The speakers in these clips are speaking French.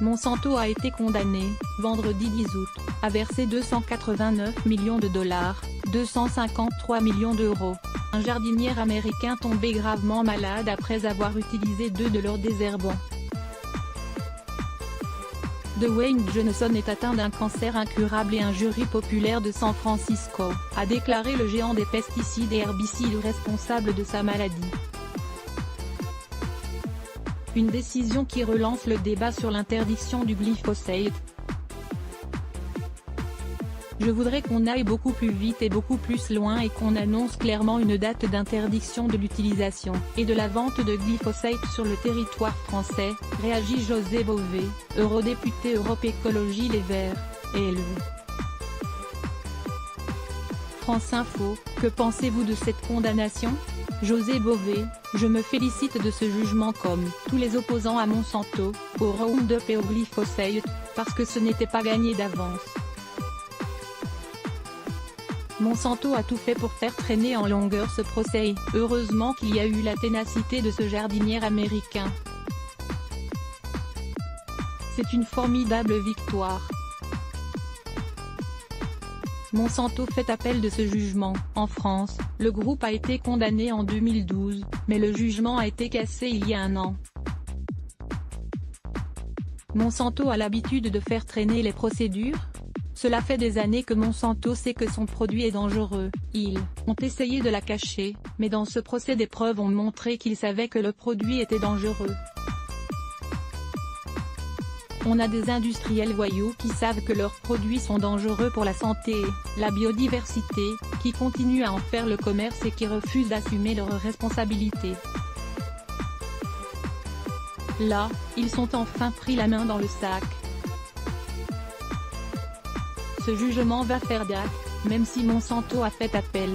Monsanto a été condamné, vendredi 10 août, à verser 289 millions de dollars, 253 millions d'euros. Un jardinier américain tombé gravement malade après avoir utilisé 2 de leurs désherbants. Dwayne Johnson est atteint d'un cancer incurable et un jury populaire de San Francisco a déclaré le géant des pesticides et herbicides responsable de sa maladie. Une décision qui relance le débat sur l'interdiction du glyphosate. Je voudrais qu'on aille beaucoup plus vite et beaucoup plus loin et qu'on annonce clairement une date d'interdiction de l'utilisation et de la vente de glyphosate sur le territoire français, réagit José Bové, eurodéputé Europe Écologie Les Verts, ELV. France Info, que pensez-vous de cette condamnation ? José Bové, je me félicite de ce jugement comme tous les opposants à Monsanto, au Roundup et au glyphosate, parce que ce n'était pas gagné d'avance. Monsanto a tout fait pour faire traîner en longueur ce procès et, heureusement qu'il y a eu la ténacité de ce jardinier américain. C'est une formidable victoire. Monsanto fait appel de ce jugement. En France, le groupe a été condamné en 2012, mais le jugement a été cassé il y a un an. Monsanto a l'habitude de faire traîner les procédures. Cela fait des années que Monsanto sait que son produit est dangereux. Ils ont essayé de la cacher, mais dans ce procès des preuves ont montré qu'ils savaient que le produit était dangereux. On a des industriels voyous qui savent que leurs produits sont dangereux pour la santé et la biodiversité, qui continuent à en faire le commerce et qui refusent d'assumer leurs responsabilités. Là, ils sont enfin pris la main dans le sac. Ce jugement va faire date, même si Monsanto a fait appel.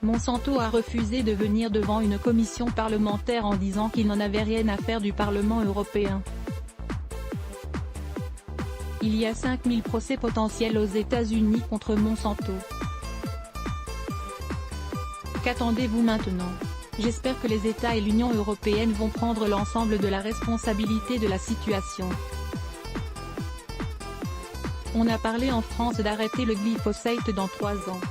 Monsanto a refusé de venir devant une commission parlementaire en disant qu'il n'en avait rien à faire du Parlement européen. Il y a 5000 procès potentiels aux États-Unis contre Monsanto. Qu'attendez-vous maintenant ? J'espère que les États et l'Union européenne vont prendre l'ensemble de la responsabilité de la situation. On a parlé en France d'arrêter le glyphosate dans 3 ans.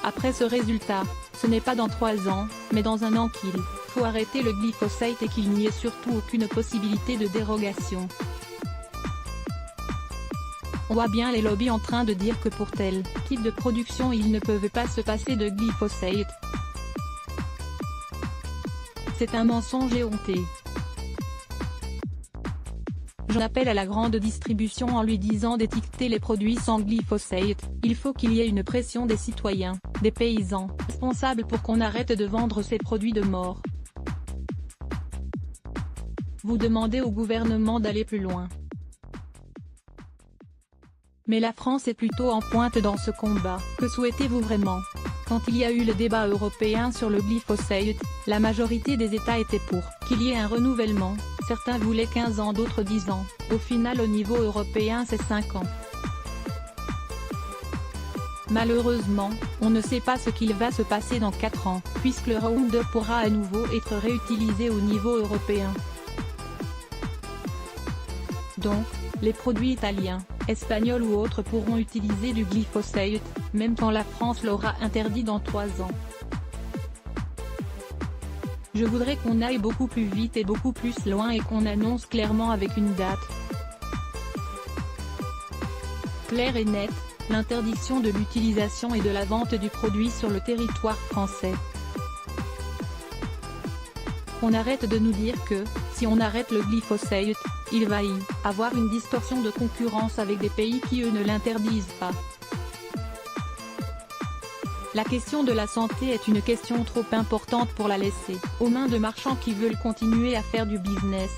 Après ce résultat, ce n'est pas dans 3 ans, mais dans 1 an qu'il faut arrêter le glyphosate et qu'il n'y ait surtout aucune possibilité de dérogation. On voit bien les lobbies en train de dire que pour tel type de production ils ne peuvent pas se passer de glyphosate. C'est un mensonge éhonté. J'en appelle à la grande distribution en lui disant d'étiqueter les produits sans glyphosate. Il faut qu'il y ait une pression des citoyens, des paysans, responsables pour qu'on arrête de vendre ces produits de mort. Vous demandez au gouvernement d'aller plus loin. Mais la France est plutôt en pointe dans ce combat. Que souhaitez-vous vraiment ? Quand il y a eu le débat européen sur le glyphosate, la majorité des États étaient pour qu'il y ait un renouvellement. Certains voulaient 15 ans, d'autres 10 ans. Au final au niveau européen c'est 5 ans. Malheureusement, on ne sait pas ce qu'il va se passer dans 4 ans, puisque le Roundup pourra à nouveau être réutilisé au niveau européen. Donc, les produits italiens, espagnols ou autres pourront utiliser du glyphosate, même quand la France l'aura interdit dans 3 ans. Je voudrais qu'on aille beaucoup plus vite et beaucoup plus loin et qu'on annonce clairement avec une date claire et nette, l'interdiction de l'utilisation et de la vente du produit sur le territoire français. On arrête de nous dire que, si on arrête le glyphosate, il va y avoir une distorsion de concurrence avec des pays qui eux ne l'interdisent pas. La question de la santé est une question trop importante pour la laisser aux mains de marchands qui veulent continuer à faire du business.